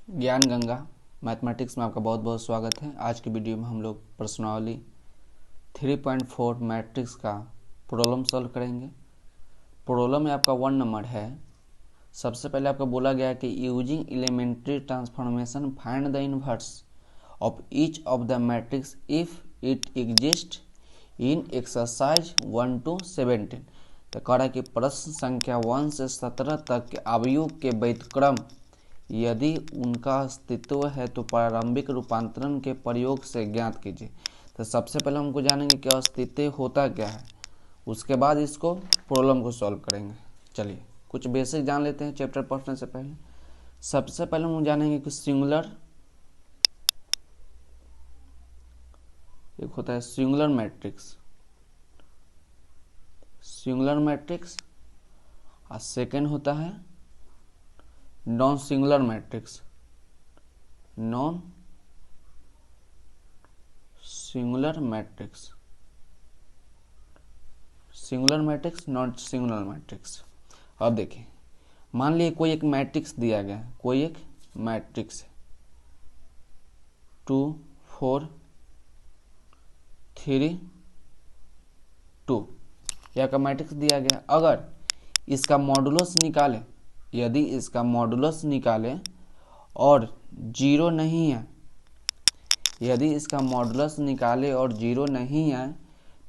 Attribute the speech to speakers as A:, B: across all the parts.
A: ज्ञान गंगा मैथमेटिक्स में आपका बहुत बहुत स्वागत है। आज की वीडियो में हम लोग प्रश्नावली 3.4 मैट्रिक्स का प्रॉब्लम सॉल्व करेंगे। प्रॉब्लम में आपका 1 नंबर है। सबसे पहले आपको बोला गया है कि using elementary transformation find the inverse of each of the matrix if it exist in exercise 1 to 17। तो कह रहा है कि प्रश्न संख्या 1 से 17 तक के अवयव के व्युत्क्रम यदि उनका अस्तित्व है तो प्रारंभिक रूपांतरण के प्रयोग से ज्ञात कीजिए। तो सबसे पहले हमको जानेंगे कि अस्तित्व होता क्या है, उसके बाद इसको प्रॉब्लम को सॉल्व करेंगे। चलिए कुछ बेसिक जान लेते हैं चैप्टर पढ़ने से पहले। सबसे पहले हम जानेंगे कि सिंगुलर एक होता है सिंगुलर मैट्रिक्स और सेकेंड होता है non singular matrix non singular matrix. अब देखिए, मान लीजिए कोई एक मैट्रिक्स दिया गया है, कोई एक मैट्रिक्स है 2 4 3 2 यह का मैट्रिक्स दिया गया। अगर इसका मॉडुलस निकाले, यदि इसका मॉडुलस निकाले और जीरो नहीं है, यदि इसका मॉडुलस निकाले और जीरो नहीं है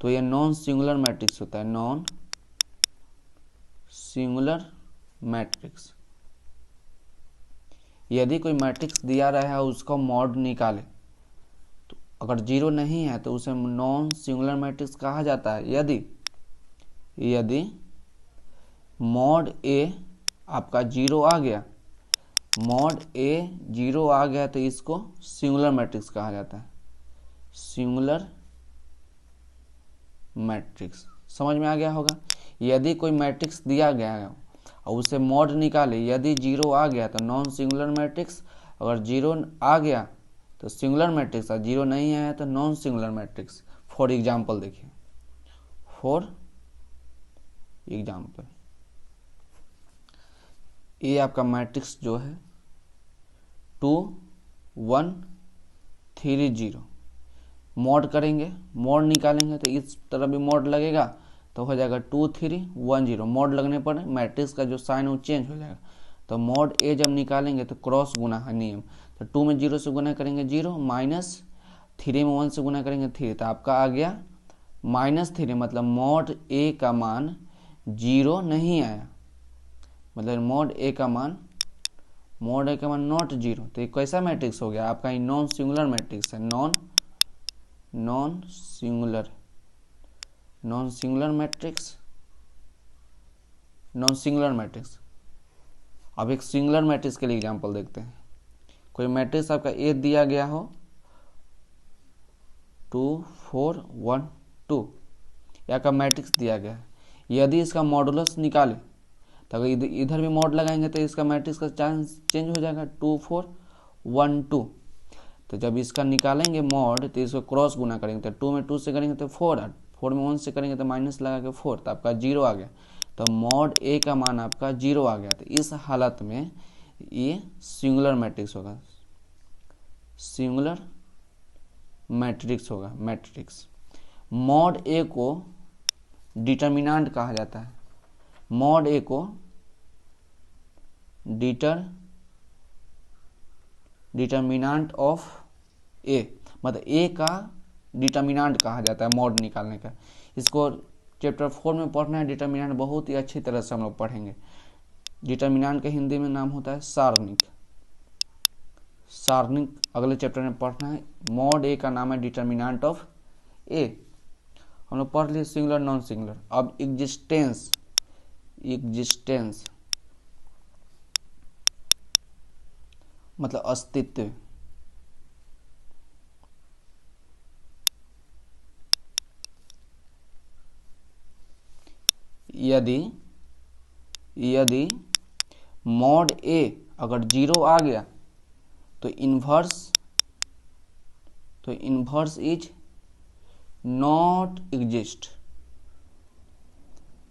A: तो यह नॉन सिंगुलर मैट्रिक्स होता है। Non singular matrix. यदि कोई मैट्रिक्स दिया रहा है उसका मॉड निकाले तो अगर जीरो नहीं है तो उसे नॉन सिंगुलर मैट्रिक्स कहा जाता है। यदि मॉड ए आपका जीरो आ गया, मॉड ए जीरो आ गया तो इसको सिंगुलर मैट्रिक्स कहा जाता है। सिंगुलर मैट्रिक्स समझ में आ गया होगा। यदि कोई मैट्रिक्स दिया गया है और उसे मॉड निकाले, यदि जीरो आ गया तो नॉन सिंगुलर मैट्रिक्स, अगर जीरो आ गया तो सिंगुलर मैट्रिक्स और जीरो नहीं आया तो non singular matrix. For example देखिए, फॉर एग्जाम्पल ये आपका मैट्रिक्स जो है 2 1 3 0, मॉड करेंगे, मॉड निकालेंगे तो इस तरह भी मॉड लगेगा तो हो जाएगा 2 3 1 0। मॉड लगने पर मैट्रिक्स का जो साइन वो चेंज हो जाएगा। तो मॉड ए जब निकालेंगे तो क्रॉस गुना है नियम, तो 2 में 0 से गुना करेंगे 0, माइनस 3 में 1 से गुना करेंगे 3, तो आपका आ गया -3। मतलब मॉड ए का मान 0 नहीं आया, मतलब मॉड ए का मान नॉट जीरो। तो ये कैसा मैट्रिक्स हो गया आपका? नॉन सिंगुलर मैट्रिक्स है। Non singular matrix. अब एक सिंगुलर मैट्रिक्स के लिए एग्जांपल देखते हैं। कोई मैट्रिक्स आपका ए दिया गया हो 2 4 1 2 या का मैट्रिक्स दिया गया है। यदि इसका मॉडुलस निकाले तो अगर इधर भी मॉड लगाएंगे तो इसका मैट्रिक्स का चांस चेंज हो जाएगा 2 4 1 2। तो जब इसका निकालेंगे मॉड तो इसको क्रॉस गुना करेंगे, तो 2 में 2 से करेंगे तो 4, 4 में 1 से करेंगे तो माइनस लगा के 4, तो आपका 0 आ गया। तो मॉड ए का मान आपका 0 आ गया। तो इस हालत में ये सिंगुलर मैट्रिक्स होगा, सिंगुलर मैट्रिक्स होगा। मैट्रिक्स मॉड ए को डिटर्मिनेंट कहा जाता है। मॉड ए को डिटर्मिनेंट ऑफ ए, मतलब ए का डिटर्मिनेंट कहा जाता है मॉड निकालने का। इसको चैप्टर 4 में पढ़ना है। डिटर्मिनेंट बहुत ही अच्छी तरह से हम लोग पढ़ेंगे। डिटर्मिनेंट का हिंदी में नाम होता है सारणिक। अगले चैप्टर में पढ़ना है। मॉड ए का नाम है डिटर्मिनेंट ऑफ ए। हम लोग पढ़ लिए सिंगुलर नॉन सिंगुलर। अब एग्जिस्टेंस मतलब अस्तित्व। यदि मॉड ए अगर 0 आ गया तो इन्वर्स इज नॉट एग्जिस्ट।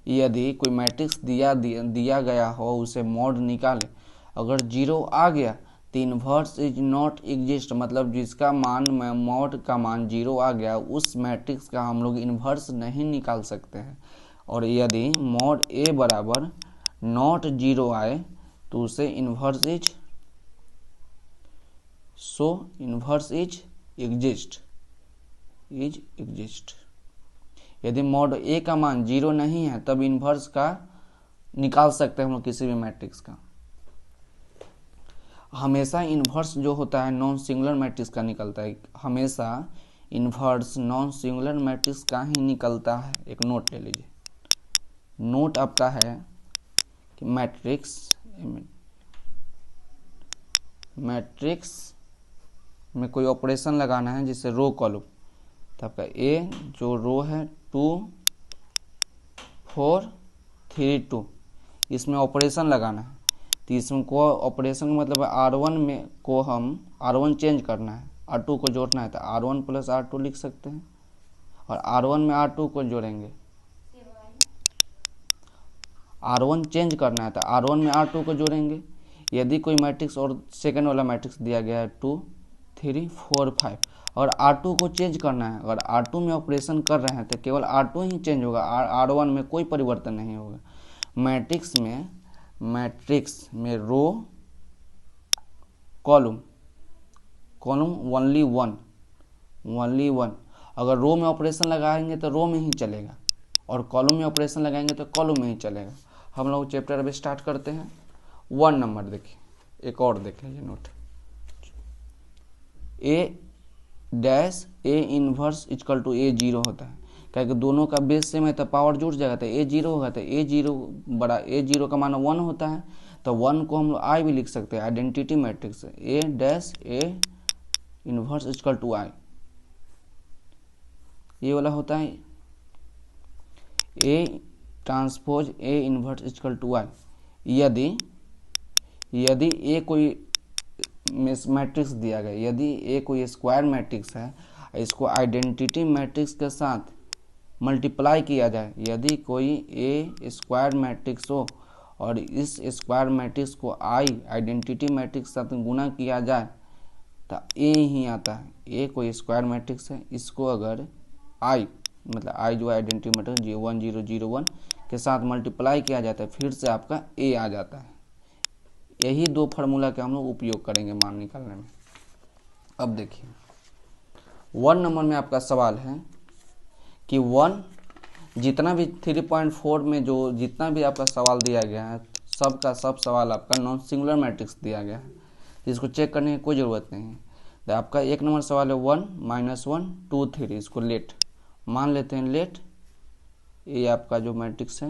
A: यदि कोई मैट्रिक्स दिया गया हो, उसे मॉड निकाले, अगर 0 आ गया the inverse is not exist, मतलब जिसका मान मॉड का मान 0 आ गया उस मैट्रिक्स का हम लोग इन्वर्स नहीं निकाल सकते हैं। और यदि मॉड ए बराबर नॉट 0 आए तो उसे inverse is inverse is exist यदि मॉड ए का मान 0 नहीं है तब इन्वर्स का निकाल सकते हैं हम लोग किसी भी मैट्रिक्स का। हमेशा इन्वर्स जो होता है नॉन सिंगुलर मैट्रिक्स का निकलता है, हमेशा इन्वर्स नॉन सिंगुलर मैट्रिक्स का ही निकलता है। एक नोट ले लीजिए, नोट आपका है कि मैट्रिक्स में कोई ऑपरेशन लगाना है जिससे रो कॉलम, तो आपका ए जो रो है 2 4 3 2, इसमें ऑपरेशन लगाना है। तो इसमें को ऑपरेशन का मतलब है R1 में को हम R1 चेंज करना है, R2 को जोड़ना है तो R1 प्लस R2 लिख सकते हैं, और R1 में R2 को जोड़ेंगे। R1 चेंज करना है तो R1 में R2 को जोड़ेंगे। यदि कोई मैट्रिक्स और सेकंड वाला मैट्रिक्स दिया गया है 2 3 4 5 और R2 को चेंज करना है, अगर R2 में ऑपरेशन कर रहे हैं तो केवल R2 ही चेंज होगा, R1 में कोई परिवर्तन नहीं होगा। मैट्रिक्स में रो कॉलम ओनली वन, अगर रो में ऑपरेशन लगाएंगे तो रो में ही चलेगा और कॉलम में ऑपरेशन लगाएंगे तो कॉलम में ही चलेगा। हम लोग चैप्टर अभी स्टार्ट करते हैं। 1 नंबर देखिए, एक और देख लीजिए note, A dash A inverse equal to A 0 होता है, क्योंकि दोनों का बेस सेम है तो पावर जुड़ जाएगा, तो ए 0 होगा, तो ए 0 का मान 1 होता है, तो 1 को हम लोग आई भी लिख सकते हैं, identity matrix A dash A inverse equal to I, ये वाला होता है A transpose A inverse equal to I. यदि ए कोई मैट्रिक्स दिया गया, यदि ए कोई स्क्वायर मैट्रिक्स है, इसको आइडेंटिटी मैट्रिक्स के साथ मल्टीप्लाई किया जाए, यदि कोई ए स्क्वायर मैट्रिक्स हो और इस स्क्वायर मैट्रिक्स को आई आइडेंटिटी मैट्रिक्स के साथ गुना किया जाए तो ए ही आता है। ए कोई स्क्वायर मैट्रिक्स है, इसको अगर आई मतलब आई जो आइडेंटिटी मैट्रिक्स 1 0 0 1 के साथ मल्टीप्लाई किया जाता है, फिर से आपका ए आ जाता है। यही 2 फार्मूला के हम लोग उपयोग करेंगे मान निकालने में। अब देखिए 1 नंबर में आपका सवाल है कि 1 जितना भी 3.4 में जो जितना भी आपका सवाल दिया गया है सब का सब सवाल आपका नॉन सिंगुलर मैट्रिक्स दिया गया है, इसको चेक करने की कोई ज़रूरत नहीं है। तो आपका 1 नंबर सवाल है 1 -1 2 3, इसको लेट मान लेते हैं, लेट ये आपका जो मैट्रिक्स है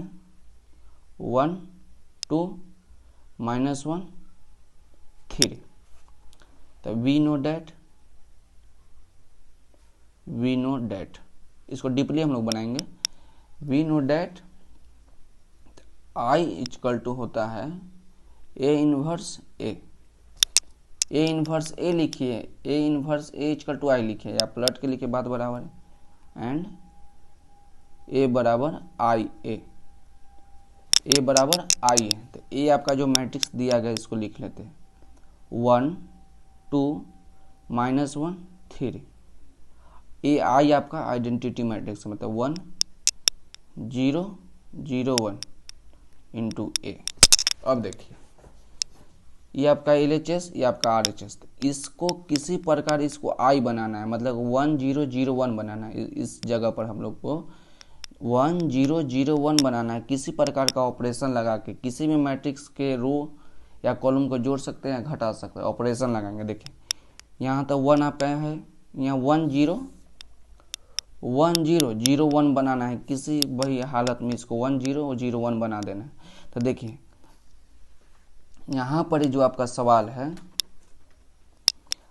A: 1 2 -1 3, तो वी नो डैट इसको डीपली हम लोग बनाएंगे। We know that I equal to होता है ए इन्वर्स ए लिखिए, A inverse A equal to I लिखिए या पलट के लिखिए, बात बराबर है, एंड ए बराबर आई ए है। तो ए आपका जो मैट्रिक्स दिया गया इसको लिख लेते हैं 1 2 -1 3। ए आई आपका आइडेंटिटी मैट्रिक्स मतलब 1 0 0 1 इंटू ए। अब देखिए ये आपका LHS, ये आपका RHS, इसको किसी प्रकार इसको आई बनाना है, मतलब 1 0 0 1 बनाना है। इस जगह पर हम लोग को 1 0 0 1 बनाना है। किसी प्रकार का ऑपरेशन लगा के किसी भी मैट्रिक्स के रो या कॉलम को जोड़ सकते हैं या घटा सकते हैं, ऑपरेशन लगाएंगे। देखिए यहाँ तो 1 आपका है, यहाँ 1 0 0 1 बनाना है, किसी वही हालत में इसको 1 0 0 1 बना देना है। तो देखिए यहाँ पर जो आपका सवाल है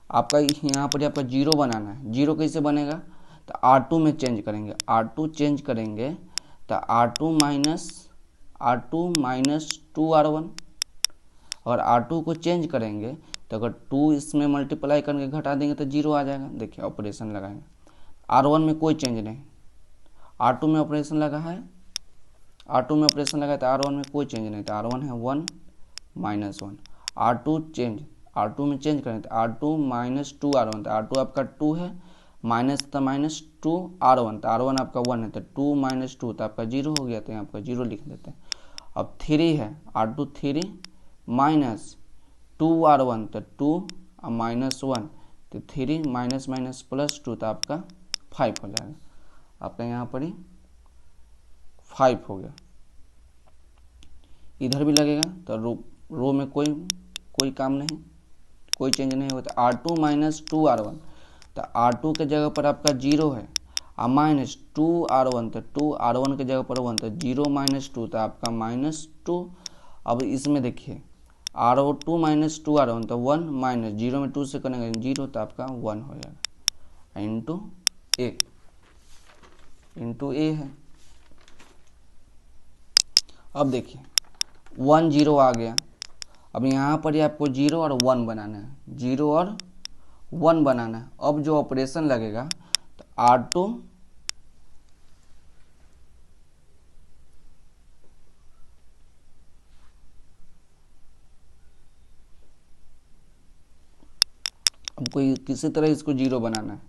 A: आपका यहाँ पर आपका 0 बनाना है। 0 कैसे बनेगा, तो R2 में चेंज करेंगे, R2 चेंज करेंगे तो R2 माइनस 2R1, और R2 को चेंज करेंगे तो अगर 2 इसमें मल्टीप्लाई करके घटा देंगे तो 0 आ जाएगा। देखिए ऑपरेशन लगाएंगे, R1 में कोई चेंज नहीं, R2 में ऑपरेशन लगा है, R2 में ऑपरेशन लगा है तो R1 में कोई चेंज नहीं, तो R1 है 1 -1, R2 चेंज, R2 में चेंज करें तो R2 माइनस 2R1, तो R2 आपका 2 है, माइनस तो माइनस 2R1, तो R1 आपका 1 है, तो 2 माइनस 2 तो आपका 0 हो गया, तो यहाँ पर 0 लिख देते हैं। अब 3 है, R2 3 माइनस 2R1, तो 2 और माइनस 1, तो 3 माइनस माइनस प्लस 2, तो आपका 5 हो जाएगा। आपका यहाँ पर ही 5 हो गया। इधर भी लगेगा तो रो में कोई काम नहीं, कोई चेंज नहीं होता। R2 माइनस 2R1, तो R2 के जगह पर आपका 0 है, और माइनस 2R1, तो 2R1 के जगह पर 1, तो 0 माइनस 2, तो आपका माइनस 2। अब इसमें देखिए R2 माइनस 2R1, तो 1 माइनस 0 में 2 से करेंगे 0, तो आपका 1 हो जाएगा, इंटू ए है। अब देखिए 1 0 आ गया। अब यहाँ पर ही आपको 0 और 1 बनाना है, 0 और 1 बनाना है। अब जो ऑपरेशन लगेगा तो R2 अब कोई किसी तरह इसको 0 बनाना है,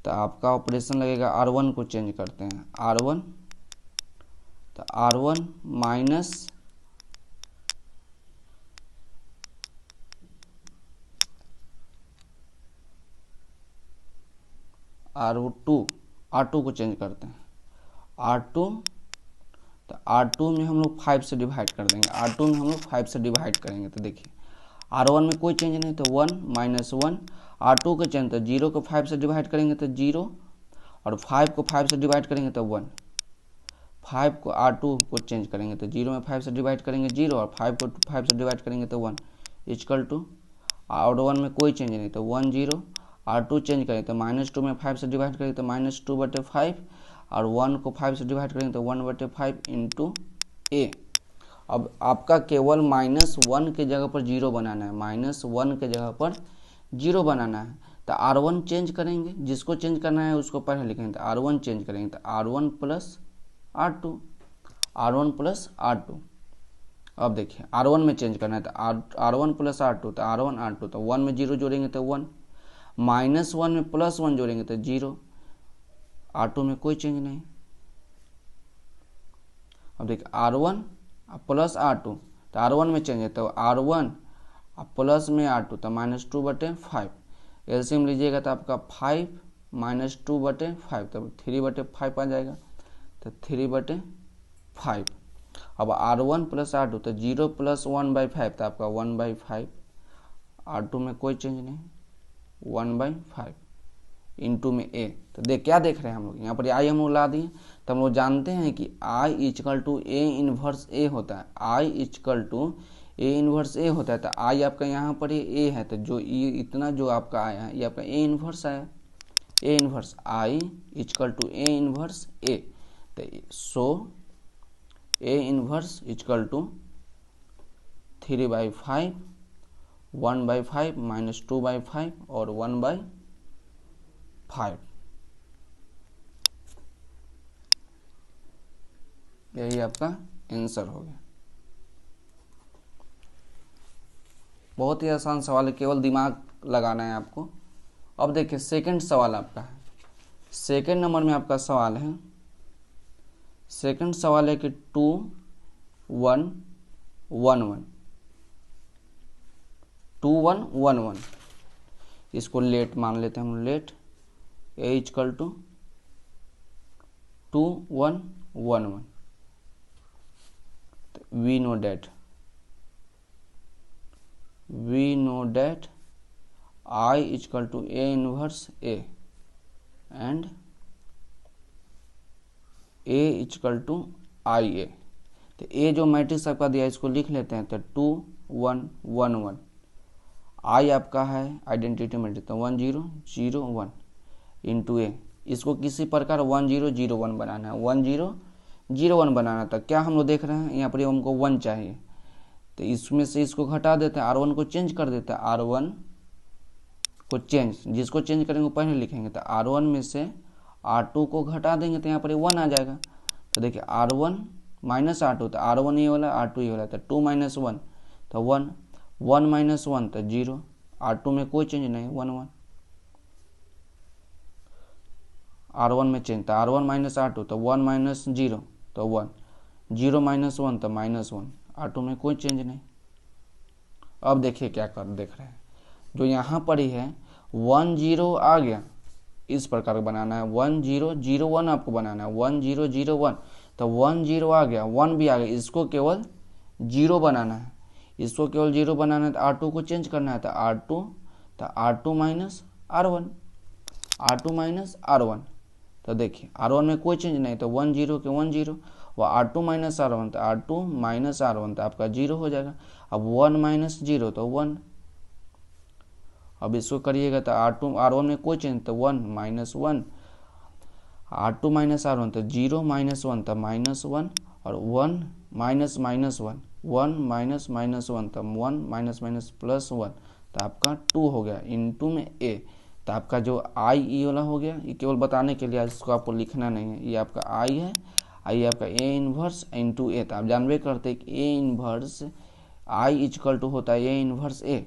A: तो आपका ऑपरेशन लगेगा R1 को चेंज करते हैं, R1, तो R1 माइनस R2 को चेंज करते हैं, R2, तो R2 में हम लोग 5 से डिवाइड कर देंगे, R2 में हम लोग 5 से डिवाइड करेंगे, तो देखिए R1 में कोई चेंज नहीं, तो 1 माइनस 1, R2 का चेंज, तो 0 को 5 से डिवाइड करेंगे तो 0, और 5 को 5 से डिवाइड करेंगे तो 1, 5 को R2 को चेंज करेंगे तो 0 में 5 से डिवाइड करेंगे 0, और 5 को 5 से डिवाइड करेंगे तो 1 इक्वल टू, और 1 में कोई चेंज नहीं, तो 1 0, R2 चेंज करें तो माइनस 2 में 5 से डिवाइड करेंगे तो माइनस 2/5, और 1 को 5 से डिवाइड करेंगे तो 1/5 इंटू ए। अब आपका केवल -1 के जगह पर 0 बनाना है, -1 के जगह पर 0 बनाना है, तो R1 चेंज करेंगे, जिसको चेंज करना है उसको पहले लिखेंगे, तो R1 चेंज करेंगे तो R1 प्लस R2। अब देखिए R1 में चेंज करना है तो R1 प्लस R2, तो R1 तो 1 में 0 जोड़ेंगे तो 1, -1 में +1 जोड़ेंगे तो 0, R2 में कोई चेंज नहीं। अब देखिए R1 प्लस R2, तो R1 में चेंज है तो R1 प्लस में R2, तो -2/5, एलसीएम लीजिएगा तो आपका 5 - 2/5, तो 3/5 आ जाएगा, तो 3/5। अब R1 प्लस R2, तो 0 + 1/5, तो आपका 1/5, R2 में कोई चेंज नहीं, 1/5 इंटू में ए। तो क्या देख रहे हैं हम लोग, यहाँ पर आई हम लोग ला दिए, तो हम लोग जानते हैं कि I = A इन्वर्स A होता है, I = A इन्वर्स A होता है, तो I आपका यहाँ पर ये A है, तो जो ये इतना जो आपका आया है ये आपका A इन्वर्स आया, A inverse I = A inverse A, तो सो A इन्वर्स = 3/5, 1/5 - 2/5 और 1/5, यही आपका आंसर हो गया। बहुत ही आसान सवाल है, केवल दिमाग लगाना है आपको। अब देखिए सेकंड सवाल आपका है, सेकंड नंबर में आपका सवाल है, सेकंड सवाल है कि 2 1 1 1, 2 1 1 1, इसको लेट मान लेते हैं हम, late A = 2 1 1 1, we know that I = A inverse A and A = IA। तो A जो मैट्रिक्स आपका दिया है इसको लिख लेते हैं, तो 2 1 1 1, I आपका है आइडेंटिटी मैट्रिक्स, तो 1 0 0 1 इंटू A, इसको किसी प्रकार 1 0 0 1 बनाना है, 1 0 0 1 बनाना था। क्या हम लोग देख रहे हैं यहाँ पर हमको 1 चाहिए, तो इसमें से इसको घटा देते हैं, R1 को चेंज कर देते हैं, R1 को चेंज, जिसको चेंज करेंगे पहले लिखेंगे, तो R1 में से R2 को घटा देंगे तो यहाँ पर 1 आ जाएगा। तो देखिए R1 - R2, तो R1 ये वाला R2 ये वाला, तो 2 - 1 तो 1, 1 माइनस 1 तो 0, R2 में कोई चेंज नहीं, 1 1, R1 में चेंज था, R1 माइनस R2 तो 1 माइनस 0 तो 1, 0 माइनस 1 तो -1, R2 में कोई चेंज नहीं। अब देखिए क्या कर देख रहे हैं, जो यहाँ पर ही है 1 0 आ गया, इस प्रकार बनाना है, 1 0 0 1 आपको बनाना है, 1 0 0 1 तो 1 0 आ गया, 1 भी आ गया, इसको केवल 0 बनाना है, इसको केवल 0 बनाना है, तो R2 को चेंज करना है, तो R2 minus R1, R2 minus R1, तो देखिए R1 में कोई चेंज नहीं, तो 1 0 के 1 0, वो R2 माइनस R1 तो R2 माइनस R1 तो आपका 0 हो जाएगा। अब 1 माइनस 0 तो 1, अब इसको करिएगा तो R2 R1 में कोई चेंज तो 1 माइनस 1, R2 माइनस R1 तो 0 माइनस 1 तो -1, और 1 माइनस माइनस 1, 1 माइनस माइनस 1 तो 1 माइनस माइनस प्लस 1 तो आपका 2 हो गया, इनटू में a, तो आपका जो आई ई वाला हो गया, ये केवल बताने के लिए, इसको आपको लिखना नहीं है, ये आपका आई है, आई आपका ए इन्वर्स इंटू ए, तो आप जानबे करते हैं कि A inverse I is equal to होता है ए इन्वर्स ए,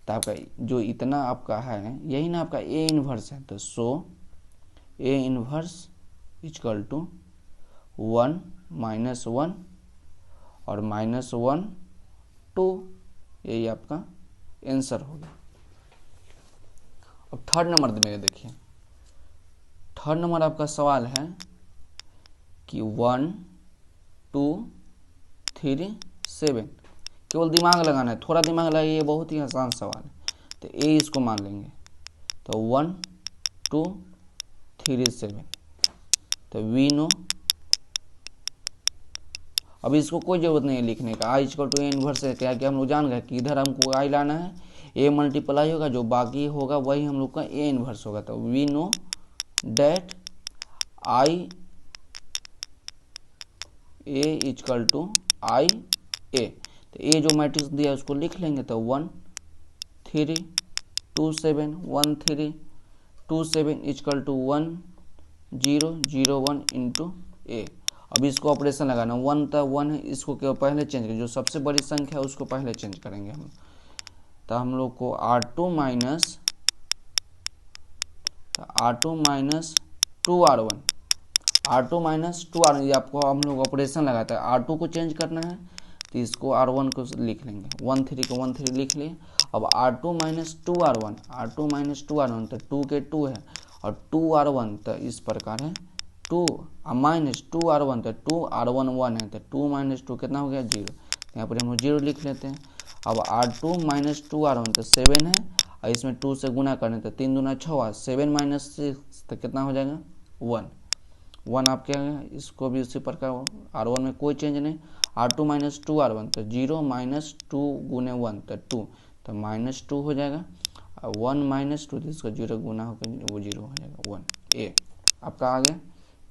A: तो आपका जो इतना आपका है यही ना आपका ए इन्वर्स है, तो सो A inverse is equal to 1 minus 1 और -1 2, यही आपका आंसर हो गया। अब थर्ड नंबर में देखिए, थर्ड नंबर आपका सवाल है कि 1 2 3 7, केवल दिमाग लगाना है, थोड़ा दिमाग लगाइए, ये बहुत ही आसान सवाल है, तो ए इसको मान लेंगे, तो 1 2 3 7, तो वी नो, अब इसको कोई जरूरत नहीं है लिखने का, आई इक्वल टू ए इनवर्स है, क्या क्या हम लोग जान गए कि इधर हमको आई लाना है, ए मल्टीप्लाई होगा, जो बाकी होगा वही हम लोग का ए इनवर्स होगा, तो we know that I A equal to I A, तो ए जो मैट्रिक्स दिया उसको लिख लेंगे, तो 1 3 2 7 1 3 2 7 इक्वल टू 1 0 0 1 इंटू ए। अब इसको ऑपरेशन लगाना, 1 था 1 है, इसको केवल पहले चेंज करेंगे, जो सबसे बड़ी संख्या है उसको पहले चेंज करेंगे हम, तो हम लोग को R2 minus 2R1, R2 minus 2R1, ये आपको हम लोग ऑपरेशन लगाता है, R2 को चेंज करना है तो इसको R1 को लिख लेंगे, 1 3 को 1 3 लिख लिए। अब R2 minus 2R1, R2 minus 2R1 तो 2 के 2 है, और 2R1 तो इस प्रकार है 2 माइनस 2R1 तो 2R1 1 है, तो 2 माइनस 2 कितना हो गया 0, यहाँ पर हम 0 लिख लेते हैं। अब R2 माइनस 2R1 तो 7 है, और इसमें 2 से गुना करने तो 3 दूना 6, 7 माइनस 6 तो कितना हो जाएगा 1 आपके आ गया, इसको भी उसी प्रकार R1 में कोई चेंज नहीं, R2 माइनस 2R1 तो 0 माइनस 2 गुने 1 तो 2, तो -2 हो जाएगा, और 1 माइनस 2 तो इसका 0 गुना होकर वो 0 हो जाएगा 1 ए आपका आ गया।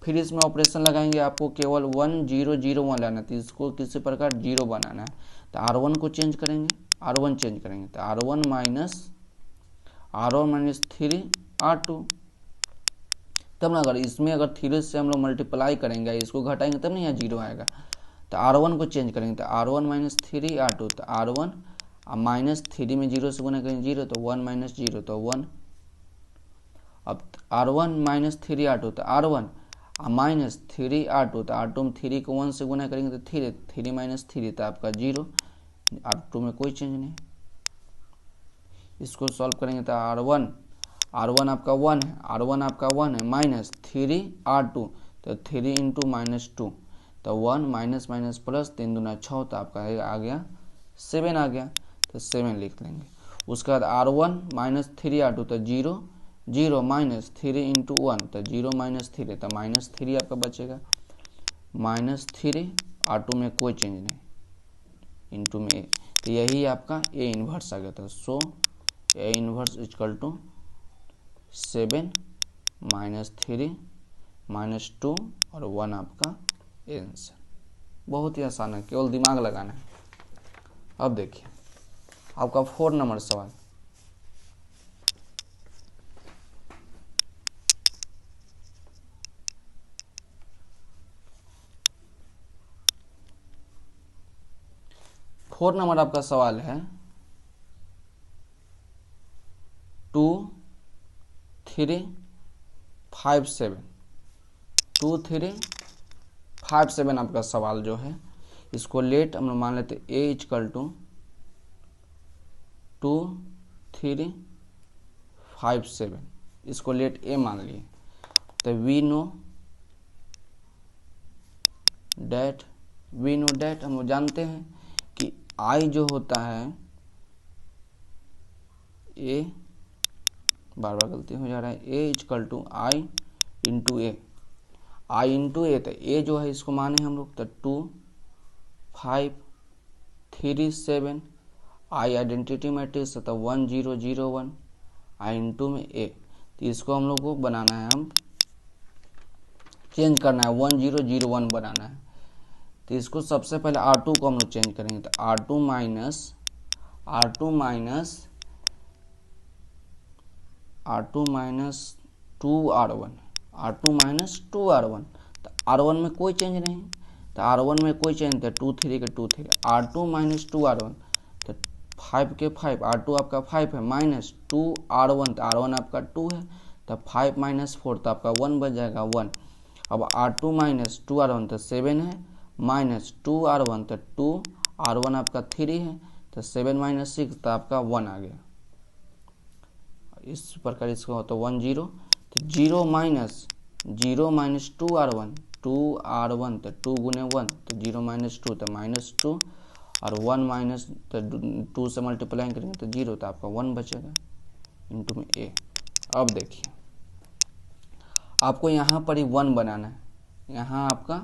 A: फिर इसमें ऑपरेशन लगाएंगे, आपको केवल 1 0 0 1 लाना है, तो इसको किसी प्रकार 0 बनाना है, तो R1 को चेंज करेंगे, R1 चेंज करेंगे, तो R1 माइनस 3 R2, तब ना अगर इसमें अगर 3 से हम लोग मल्टीप्लाई करेंगे, इसको घटाएंगे तब नहीं यहाँ 0 आएगा, तो R1 को चेंज करेंगे, तो R1 माइनस 3 R2, तो R1 माइनस 3 में 0 से गुना करेंगे 0, तो 1 माइनस 0 तो 1। अब R1 माइनस 3 R2, तो R1 माइनस 3 R2, तो R2 में 3 को 1 से गुना करेंगे तो 3 माइनस 3 तो आपका 0, R2 में कोई चेंज नहीं। इसको सॉल्व करेंगे तो R1 आपका 1 है, R1 आपका 1 है, माइनस 3 R2 तो 3 इंटू -2 तो 1 माइनस माइनस प्लस 3 दूना 6, तो आपका आ गया 7 आ गया, तो 7 लिख लेंगे। उसके बाद R1 माइनस 3 R2 तो 0 0 माइनस 3 इंटू 1 तो 0 माइनस 3 तो -3 आपका बचेगा, -3 R2 में कोई चेंज नहीं, इंटू में ए, तो यही आपका ए इन्वर्स आ गया था। सो ए इन्वर्स इक्वल टू 7 -3 -2 और 1 आपका आंसर। बहुत ही आसान है, केवल दिमाग लगाना है। अब देखिए आपका 4 नंबर सवाल, आपका सवाल है 2 3 5 7, 2 3 5 7 आपका सवाल जो है, इसको लेट हम लोग मान लेते a इक्वल टू 2 3 5 7, इसको लेट a मान लिए। तो वी नो डेट हम लोग जानते हैं कि i जो होता है a, बार बार गलती हो जा रहा है, a equal to I into A, I into A. तो a जो है इसको माने हम लोग, तो 2 5 3 7, आई आइडेंटिटी मैट्रिक्स तो 1 0 0 1, आई इंटू में a। तो इसको हम लोग को बनाना है, हम चेंज करना है, 1 0 0 1 बनाना है। तो इसको सबसे पहले R2 को हम लोग चेंज करेंगे। तो R2 minus 2R1, R2 minus 2R1। तो R1 में कोई चेंज नहीं, तो R1 में कोई चेंज, तो 2 3 के 2 3, R2 माइनस 2R1, तो 5 के 5, R2 आपका 5 है, माइनस 2R1, तो R1 आपका 2 है, तो 5 माइनस 4, तो आपका 1 बच जाएगा 1। अब R2 माइनस 2R1 तो 7 है, माइनस 2R1 तो 2R1 आपका 3 है, तो 7 माइनस 6 तो आपका 1 आ गया। इस प्रकार इसका होता है 1 0, तो 0 माइनस 2R1, 2R1 तो 2 गुने 1, तो 0 माइनस 2 तो माइनस 2, और 1 माइनस तो 2 से मल्टीप्लाई करेंगे तो 0, तो आपका 1 बचेगा इंटू में a। अब देखिए आपको यहाँ पर ही 1 बनाना है, यहाँ आपका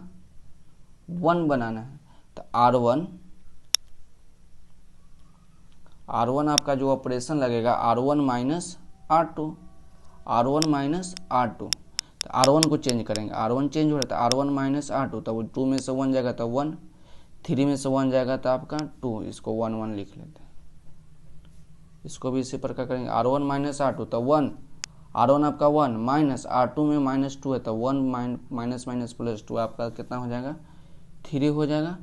A: 1 बनाना है। तो R1 आपका जो ऑपरेशन लगेगा R1 माइनस R2, तो R1 को चेंज करेंगे, R1 चेंज हो रहा है, तो R1 माइनस R2, तो 2 में से 1 जाएगा तो 1, 3 में से 1 जाएगा तो आपका 2, इसको 1 1 लिख लेते हैं। इसको भी इसी प्रकार करेंगे, R1 माइनस R2 तो 1, R1 आपका 1, माइनस R2 में माइनस 2 है, तो 1 माइनस माइनस प्लस 2 आपका कितना हो जाएगा, 3 हो जाएगा।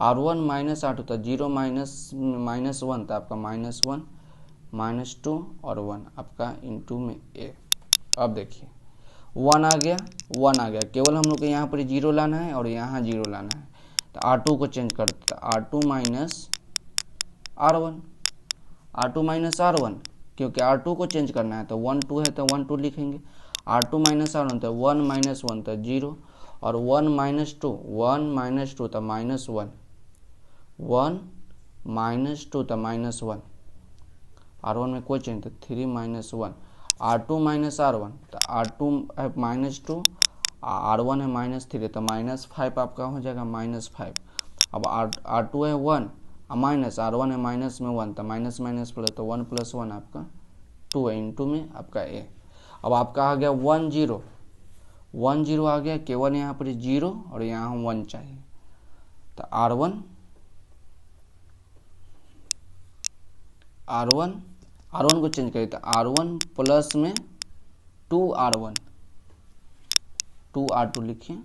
A: R1 माइनस R2 तो 0 माइनस 1, तो आपका माइनस 1, माइनस 2 और 1 आपका इंटू में a। अब देखिए 1 आ गया, केवल हम लोग को यहाँ पर 0 लाना है और यहाँ 0 लाना है। तो R2 को चेंज करते, R2 माइनस R1, क्योंकि R2 को चेंज करना है, तो 1 2 है तो 1 2 लिखेंगे। R2 माइनस R1 तो 1 माइनस 1 तो 0, और 1 माइनस 2 तो माइनस 1, 1 माइनस 2 तो माइनस 1, R1 में कोई चेंज, तो 3 माइनस 1। R2 माइनस R1 तो R2 है माइनस 2, R1 है माइनस 3, तो माइनस 5 आपका हो जाएगा, माइनस 5। अब R2 है 1, माइनस R1 है माइनस में 1, तो माइनस माइनस प्लस, तो 1 प्लस 1 आपका 2 है, इंटू में आपका a। अब आपका आ गया 1 0 आ गया, केवल यहाँ पर 0 और यहाँ 1 चाहिए। तो R1 को चेंज करिए, तो R1 प्लस में 2R2 लिखिए।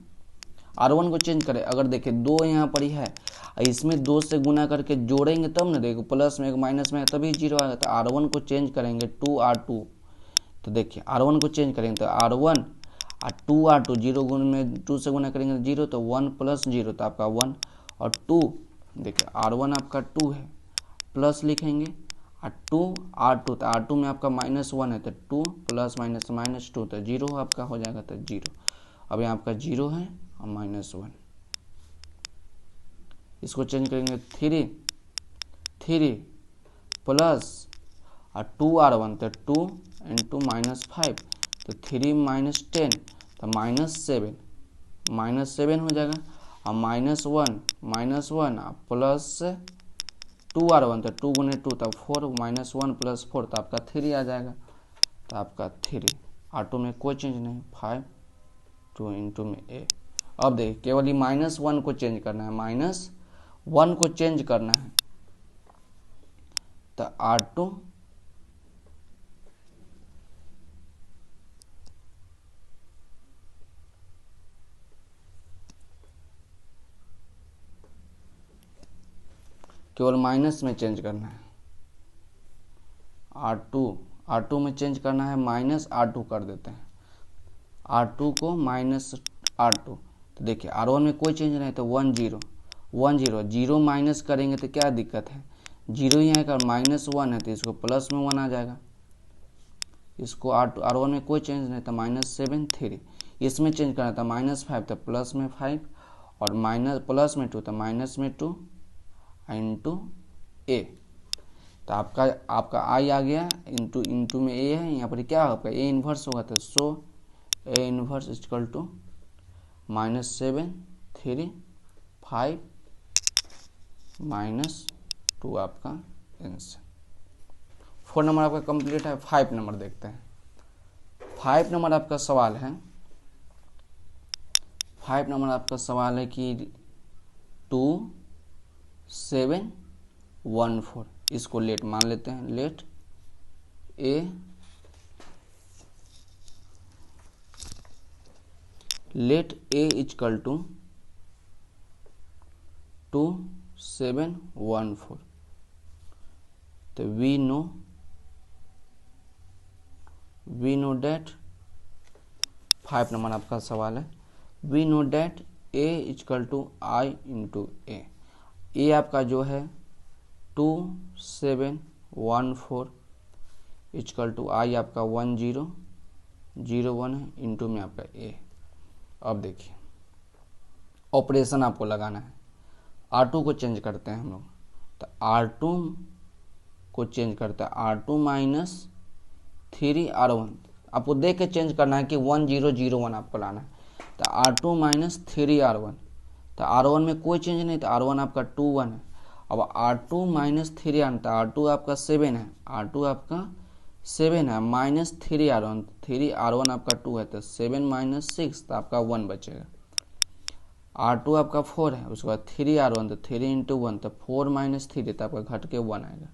A: R1 को चेंज करें, अगर देखें 2 यहाँ पर ही है, इसमें 2 से गुना करके जोड़ेंगे तब ना, देखो प्लस में एक माइनस में है तभी 0 आएगा। तो R1 को चेंज करेंगे 2R2, तो देखिए R1 को चेंज करेंगे तो R1 और 2R2, 0 गुण में 2 से गुना करेंगे 0, तो 1 प्लस 0 तो आपका 1, और 2 देखिए R1 आपका 2 है, प्लस लिखेंगे, और 2R2, तो R2 में आपका माइनस 1 है, तो 2 प्लस माइनस माइनस 2, तो 0 आपका हो जाएगा, तो 0। अब यहाँ आपका 0 है और माइनस 1, इसको चेंज करेंगे 3 प्लस और 2R1, तो 2 इंटू माइनस 5, तो 3 माइनस 10, तो माइनस 7 हो जाएगा, और माइनस 1 प्लस 2R1, तो 2 गुने 2 तो 4, माइनस 1 प्लस 4 तो आपका 3 आ जाएगा। तो आपका 3, R2 में कोई चेंज नहीं, 5 2 इंटू में a। अब देखिए केवल ही माइनस 1 को चेंज करना है, तो R2 केवल माइनस में चेंज करना है, R2 R2 में चेंज करना है माइनस R2 कर देते हैं, R2 को माइनस R2। तो देखिए R1 में कोई चेंज नहीं, तो 1 0 1 0 0 माइनस करेंगे तो क्या दिक्कत है, 0 ही आएगा, -1 है तो इसको प्लस में 1 आ जाएगा। इसको R1 में कोई चेंज नहीं था, -7 3। इसमें चेंज करना था -5 था प्लस में 5, और माइनस प्लस में 2 था माइनस में 2 इंटू ए। तो आपका आई आ गया, इंटू में ए है, यहाँ पर क्या होगा आपका ए इन्वर्स होगा। तो सो ए इन्वर्स इक्वल टू -7 3 5 -2 आपका आंसर। 4 नंबर आपका कंप्लीट है। 5 नंबर देखते हैं। 5 नंबर आपका सवाल है, 5 नंबर आपका सवाल है कि 2 7 1 4, इसको लेट मान लेते हैं। Let A equal to 2 7 1 4। तो वी नो डेट 5 नंबर आपका सवाल है, we know that A equal to I into A आपका जो है 2 7 1 4 इक्वल टू आई आपका 1 0 0 1 है, इंटू में आपका ए। अब देखिए ऑपरेशन आपको लगाना है, R2 को चेंज करते हैं हम लोग। तो R2 को चेंज करते हैं, R2 माइनस 3 R1, आपको देख के चेंज करना है कि 1 0 0 1 आपको लाना है। तो R2 माइनस 3 R1, तो R1 में कोई चेंज नहीं, तो R1 आपका 2 1 है। अब R2 माइनस 3 R1, तो R2 आपका 7 है, R2 आपका 7 है, माइनस 3 R1, 3 R1 आपका 2 है, तो 7 माइनस 6, तो आपका 1 बचेगा। R2 आपका 4 है, उसके बाद 3 R1, तो 3 इंटू 1, तो 4 माइनस 3, तो आपका घट के 1 आएगा।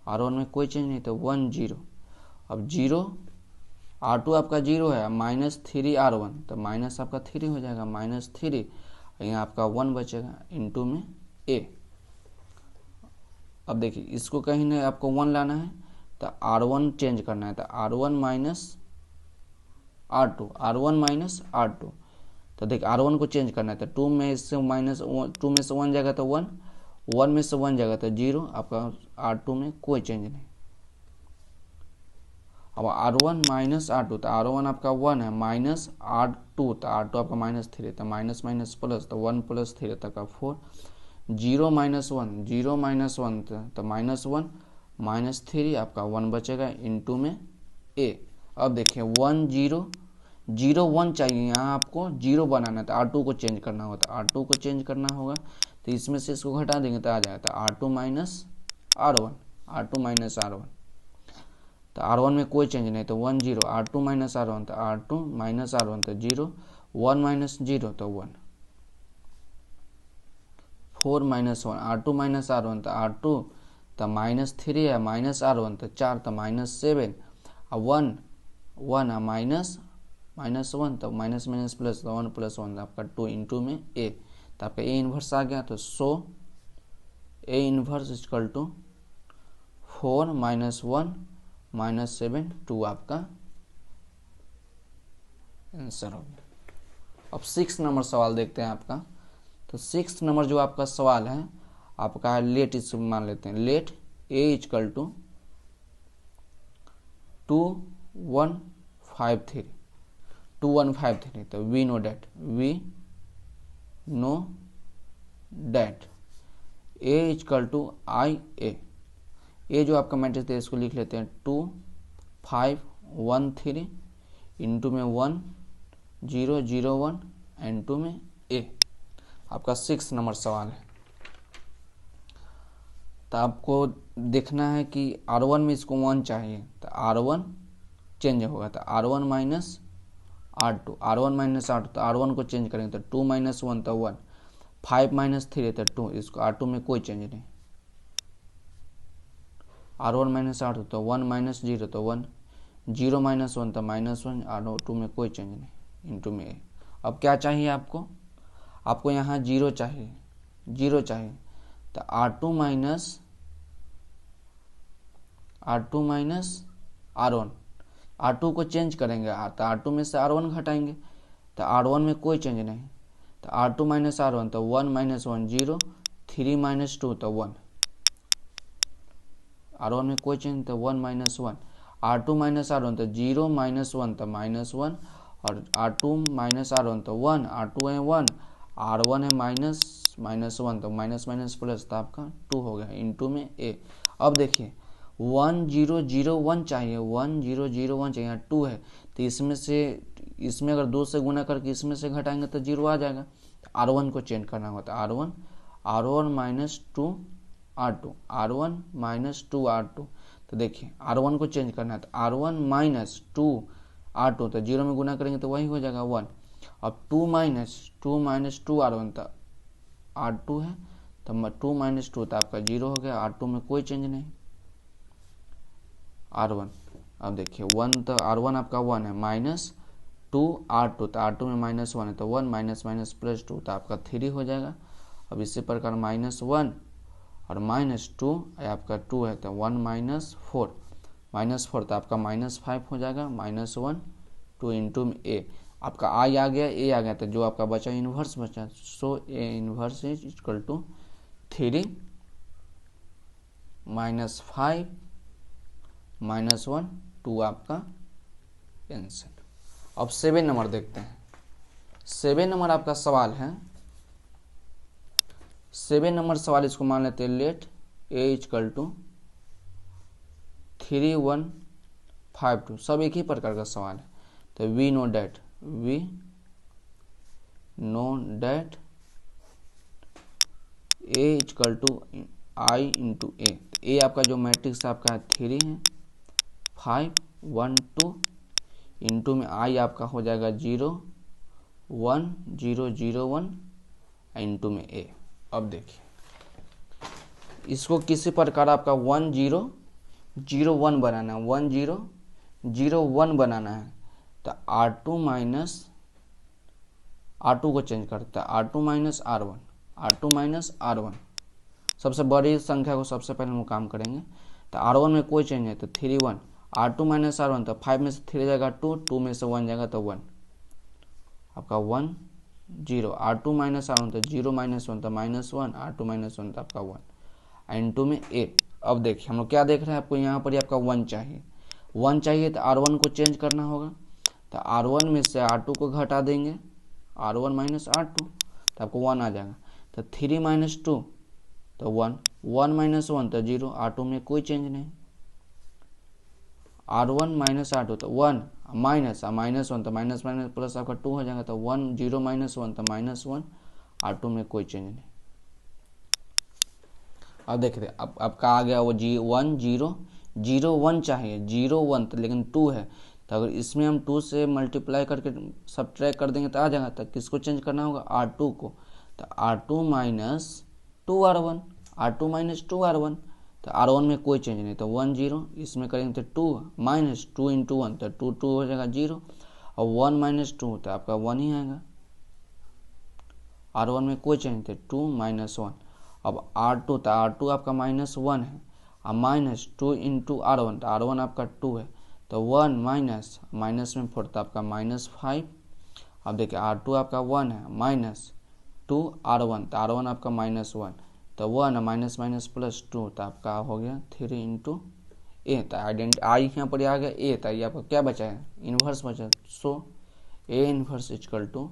A: R1 में कोई चेंज नहीं, तो 1 0। अब 0 R2 आपका 0 है, माइनस 3 R1, तो माइनस आपका 3 हो जाएगा, -3, यहाँ आपका 1 बचेगा, इंटू में ए। अब देखिए इसको कहीं नहीं आपको 1 लाना है, तो R1 चेंज करना है, तो R1 minus R2, R1 minus R2। तो देखिए R1 को चेंज करना है, तो 2 में से माइनस 2 में से 1 जाएगा तो 1, 1 में से 1 जाएगा तो 0, आपका R2 में कोई चेंज नहीं। अब R1 माइनस R2, तो R1 आपका 1 है, माइनस R2, तो R2 आपका -3, तो माइनस माइनस प्लस, तो 1 + 3 तक का 4, 0 माइनस 1 0 माइनस 1, तो -1 -3, आपका 1 बचेगा, इंटू में ए। अब देखिए 1 0 0 1 चाहिए, यहाँ आपको 0 बनाना है, तो R2 को चेंज करना होगा। तो R2 को चेंज करना होगा, तो इसमें से इसको घटा देंगे तो आ जाएगा, तो R2 minus R1, R2 minus R1। तो R1 में कोई चेंज नहीं, तो 1 0, R2 माइनस R1, तो R2 माइनस R1, तो 0, 1 माइनस 0, तो 1, 4 माइनस 1, R2 माइनस R1, तो R2, तो -3 है, माइनस R1, तो 4, तो -7, और 1 1 है, -1, तो माइनस माइनस प्लस, तो 1 + 1, आपका 2, इंटू में ए। तो आपका ए इन्वर्स आ गया। तो सो ए इन्वर्स इक्वल टू 4 - 1 - 7 2 आपका आंसर हो गया। अब 6 नंबर सवाल देखते हैं आपका। तो 6 नंबर जो आपका सवाल है आपका है लेट, इसको मान लेते हैं। Let A equal to 2 1 5 3, 2 1 5 3। तो we know that A equal to I A जो आपका मैट्रिक्स है इसको लिख लेते हैं 2 5 1 3, इंटू में 1 0 0 1, इंटू में ए। आपका 6 नंबर सवाल है। तो आपको देखना है कि R1 में इसको 1 चाहिए, तो R1 चेंज होगा, तो R1 minus R2, R1 minus R2, तो R1 को चेंज करेंगे, तो 2 - 1, तो 1, 5 - 3, तो 2, इसको R2 में कोई चेंज नहीं। R1 माइनस R2, तो 1 - 0, तो 1, 0 - 1, तो -1, R2 में कोई चेंज नहीं, इंटू में ए। अब क्या चाहिए आपको यहाँ 0 चाहिए, तो R2 minus R2 minus R1, R2 को चेंज करेंगे तो R2 में से R1 घटाएंगे तो R1 में कोई चेंज नहीं, तो R2 माइनस R1 तो 1 माइनस 1 0, 3 माइनस 2 तो 1, R1 में कोई चेंज तो 1 माइनस 1, R2 माइनस R1 तो 0 माइनस 1 तो माइनस 1, और R2 माइनस R1 तो 1, R2 है 1, R1 है माइनस 1 तो माइनस माइनस प्लस तो आपका 2 हो गया इनटू में A। अब देखिए 1 0 0 1 चाहिए, 1 0 0 1 चाहिए, 2 है तो इसमें अगर 2 से गुना करके इसमें से घटाएंगे तो 0 आ जाएगा, तो R1 को चेंज करना होगा, तो R1 minus 2 R2, R1 minus 2 R2, तो देखिए R1 को चेंज करना है तो R1 माइनस 2 R2, तो 0 में गुना करेंगे तो वही हो जाएगा 1। अब 2 माइनस 2 R1 तो R2 है तो 2 माइनस 2 तो आपका 0 हो गया, R2 में कोई चेंज नहीं, R1। अब देखिए 1 तो R1 आपका 1 है, माइनस 2 R2 तो R2 में माइनस 1 है तो 1 माइनस माइनस प्लस 2 तो आपका 3 हो जाएगा। अब इसी प्रकार माइनस 1 और माइनस 2 आपका 2 है तो 1 माइनस 4 तो आपका माइनस 5 हो जाएगा, माइनस 1 2 इंटू में A, आपका I आ गया A आ गया, तो जो आपका बचा इन्वर्स बचा, so A inverse is equal to 3 minus 5 minus 1 2 आपका आंसर। अब 7 नंबर देखते हैं। 7 नंबर आपका सवाल है, 7 नंबर सवाल इसको मान लेते हैं, लेट A इक्वल टू 3 1 5 2, सब एक ही प्रकार का सवाल है। तो we know that A equal to I into A, A आपका जो मैट्रिक्स आपका है 3 है, 5 1 2 इंटू में I आपका हो जाएगा 0 1 0 0 1 इंटू में A। अब देखिए इसको किसी प्रकार आपका 1 0 0 1 बनाना है, 1 0 0 1 बनाना है, तो R2 माइनस R2 को चेंज करता है, R2 माइनस R1, सबसे बड़ी संख्या को सबसे पहले हम काम करेंगे, तो R1 में कोई चेंज है तो 3 1, R2 माइनस R1 तो 5 में से 3 जाएगा 2, 2 में से 1 जाएगा तो 1, आपका 1 0, R2 माइनस R1 तो 0 माइनस 1 तो माइनस 1, R2 माइनस 1 तो आपका 1 इंटू में A। अब देखिए हम लोग क्या देख रहे हैं, आपको यहाँ पर ही आपका 1 चाहिए तो R1 को चेंज करना होगा, तो R1 में से R2 को घटा देंगे, R1 माइनस R2 तो आपको 1 आ जाएगा, तो 3 माइनस 2 तो 1, 1 माइनस 1 तो 0, R2 में कोई चेंज नहीं, R1 माइनस R2 तो 1 माइनस 1 तो माइनस माइनस प्लस आपका 2 हो जाएगा, तो 1 0 माइनस 1 तो माइनस 1, R2 में कोई चेंज नहीं। अब देखते अब आपका आ गया वो 1 0 0 1 चाहिए, 0 1 तो लेकिन 2 है, तो अगर इसमें हम 2 से मल्टीप्लाई करके सब्ट्रैक्ट कर देंगे तो आ जाएगा, तो किसको चेंज करना होगा, R2 को, तो R2 minus 2 R1, R2 minus 2 R1, तो R1 में कोई चेंज नहीं, तो 1 0 इसमें करेंगे तो 2 माइनस 2 इंटू 1 तो 2 2 हो जाएगा 0, और 1 माइनस 2 तो आपका 1 ही आएगा, R1 में कोई चेंज थे 2 माइनस 1। अब R2 तो R2 आपका माइनस 1 है, और माइनस 2 इंटू R1 तो R1 आपका 2 है, तो 1 माइनस में 4 तो आपका माइनस 5। अब देखिए R2 आपका 1 है, माइनस 2 R1 तो R1 आपका माइनस 1, तो 1 माइनस माइनस प्लस 2 तो आपका हो गया 3 इंटू A, तो I यहाँ पर आ गया A, तो ये आपका क्या बचा है, इन्वर्स बचा, so A inverse equal to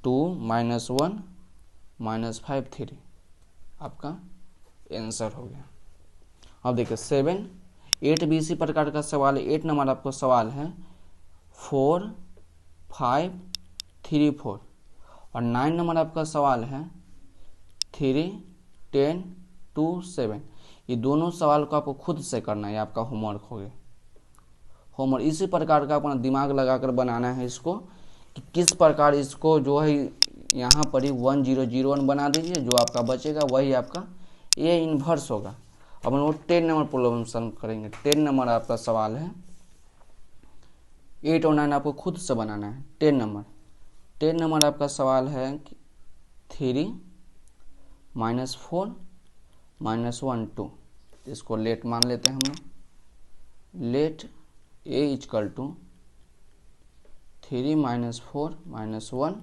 A: 2 minus 1 minus 5 3, आपका आंसर हो गया। अब देखिए 8 भी इसी प्रकार का सवाल है। 8 नंबर आपको सवाल है 4 5 3 4, और 9 नंबर आपका सवाल है 3 10 2 7। ये दोनों सवाल को आपको खुद से करना है, आपका होमवर्क हो गया। होमवर्क इसी प्रकार का अपना दिमाग लगाकर बनाना है इसको, कि किस प्रकार इसको जो है यहाँ पर ही 1 0 0 1 बना दीजिए, जो आपका बचेगा वही आपका A इन्वर्स होगा। अब हम लोग 10 नंबर प्रॉब्लम सॉल्व करेंगे। 10 नंबर आपका सवाल है, 8 और 9 आपको खुद से बनाना है। 10 नंबर आपका सवाल है 3 माइनस 4 -1 2। इसको लेट मान लेते हैं हम लोग। लेट a इक्वल टू 3 - 4 - 1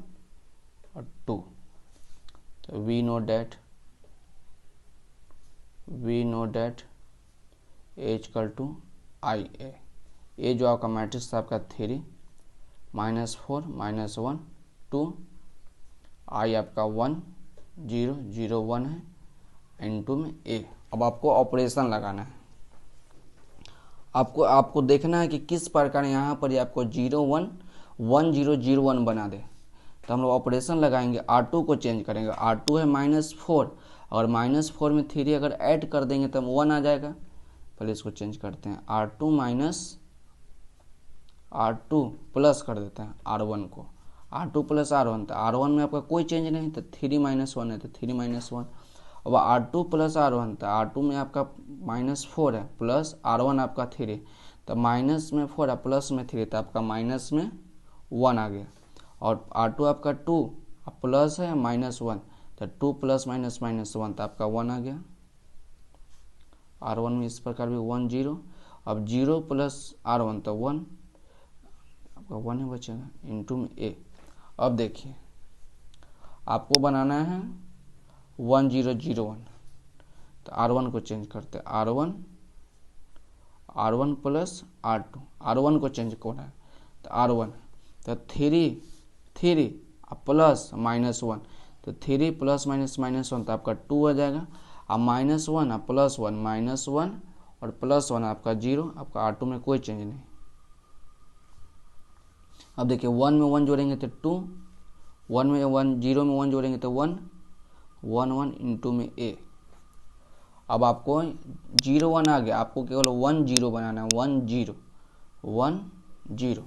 A: और 2। तो we know that a equal to I A जो आपका मैट्रिक्स था आपका 3 -4 - 1 2, आई आपका 1 0 0 1 है, इनटू में ए। अब आपको ऑपरेशन लगाना है, आपको देखना है कि किस प्रकार यहाँ पर आपको 0 1 1 0 0 1 बना दे। तो हम लोग ऑपरेशन लगाएंगे, R2 को चेंज करेंगे। R2 है -4 और -4 में 3 अगर ऐड कर देंगे तो 1 आ जाएगा। पहले इसको चेंज करते हैं, R2 प्लस कर देते हैं R1 को, R2 प्लस R1। तो R1 में आपका कोई चेंज नहीं, तो 3 - 1 है तो 3 - 1। अब R2 प्लस R1, तो R2 में आपका -4 है प्लस R1 आपका 3, तो माइनस में 4 है प्लस में 3, तो आपका माइनस में 1 आ गया। और R2 आपका 2 प्लस है -1, तो 2 प्लस माइनस -1, तो आपका 1 आ गया। R1 में इस प्रकार भी 1 0। अब 0 प्लस R1 तो 1, आपका 1 ही बचेगा, इनटू में ए। अब देखिए आपको बनाना है 1 0 0 1, तो R1 को चेंज करते हैं, R1 प्लस R2, R1 को चेंज करना है तो R1, तो 3 प्लस -1, तो 3 प्लस -1 तो आपका 2 आ जाएगा। अब -1 प्लस 1 -1 और प्लस 1 आपका 0, आपका R2 में कोई चेंज नहीं। अब देखिए 1 में 1 जोड़ेंगे तो 2, 1 में 1 0 में 1 जोड़ेंगे तो 1 1 1 इनटू में ए। अब आपको 0 1 आ गया, आपको केवल 1 0 बनाना है, 1 0 1 0।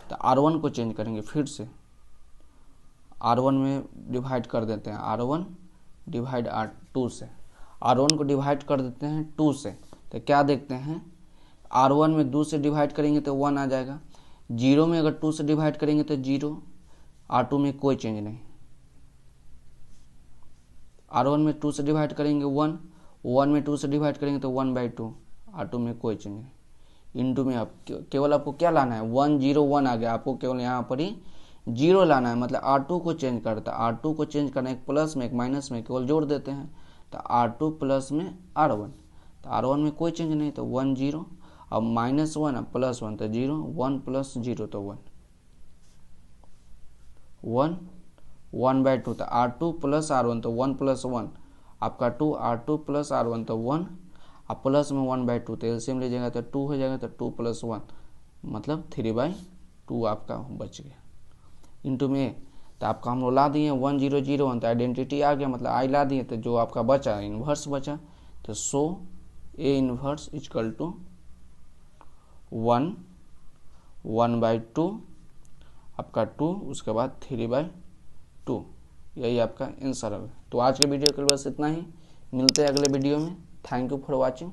A: तो R1 को चेंज करेंगे फिर से, R1 में डिवाइड कर देते हैं, R1 डिवाइड R2 से, R1 को डिवाइड कर देते हैं 2 से। तो क्या देखते हैं, R1 में 2 से डिवाइड करेंगे तो 1 आ जाएगा, 0 में अगर 2 से डिवाइड करेंगे तो 0, R2 में कोई चेंज नहीं। R1 में 2 से डिवाइड करेंगे 1, 1 में 2 से डिवाइड करेंगे तो 1/2, R2 में कोई चेंज नहीं। इनटू में आप केवल आपको क्या लाना है, 1 0 1 आ गया, आपको केवल यहाँ पर ही 0 लाना है, मतलब R2 को चेंज करता है। R2 को चेंज करना, एक प्लस में एक माइनस में केवल जोड़ देते हैं, तो R2 प्लस में R1, तो R1 में कोई चेंज नहीं, तो 1 0। अब -1 प्लस 1 तो 0, 1 प्लस 0 तो 1 1 1/2, तो R2 प्लस R1 तो 1 प्लस 1 आपका 2, R2 प्लस R1 तो 1, अब प्लस में 1/2, तो एलसीएम लीजिएगा तो 2 हो जाएगा, तो 2 प्लस 1 मतलब 3/2 आपका बच गया, इनटू में। तो आपका हम लोग ला दिए 1 0 0 1, तो आइडेंटिटी आ गया, मतलब आई ला दिए, तो जो आपका बचा इन्वर्स बचा, तो सो ए इन्वर्स इक्वल टू 1 1/2 आपका 2, उसके बाद 3/2। यही आपका आंसर है। तो आज के वीडियो के लिए बस इतना ही, मिलते हैं अगले वीडियो में। Thank you for watching.